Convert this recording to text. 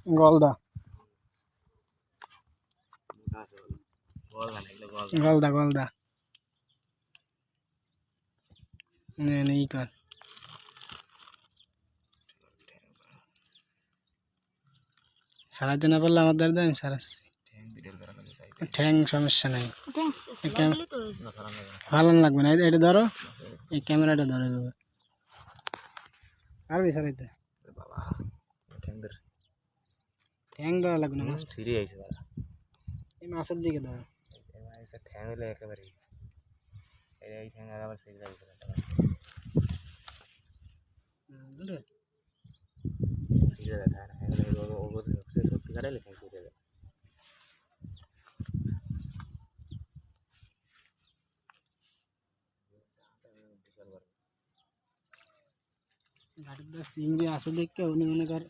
গলদা গলদা গলদা নেই কর সারাতে না পারলে আমার দ্বারা আমি সারাচ্ছি ঠ্যাং সমস্যা নাই ভালো লাগবে না এটা ধরো এই ক্যামেরাটা ধরে দেবো পারবি সারাইতে ঠ্যাং দেওয়া লাগবে না এই মাছের দিকে দাও ঠ্যাং হলে একেবারে এই ঠ্যাং আর আবার সেই যাবে সত্যি কাটাইলে ঠ্যাং ছুটে যায় ঘাটের চিংড়ি আছে দেখে উনি মনে কর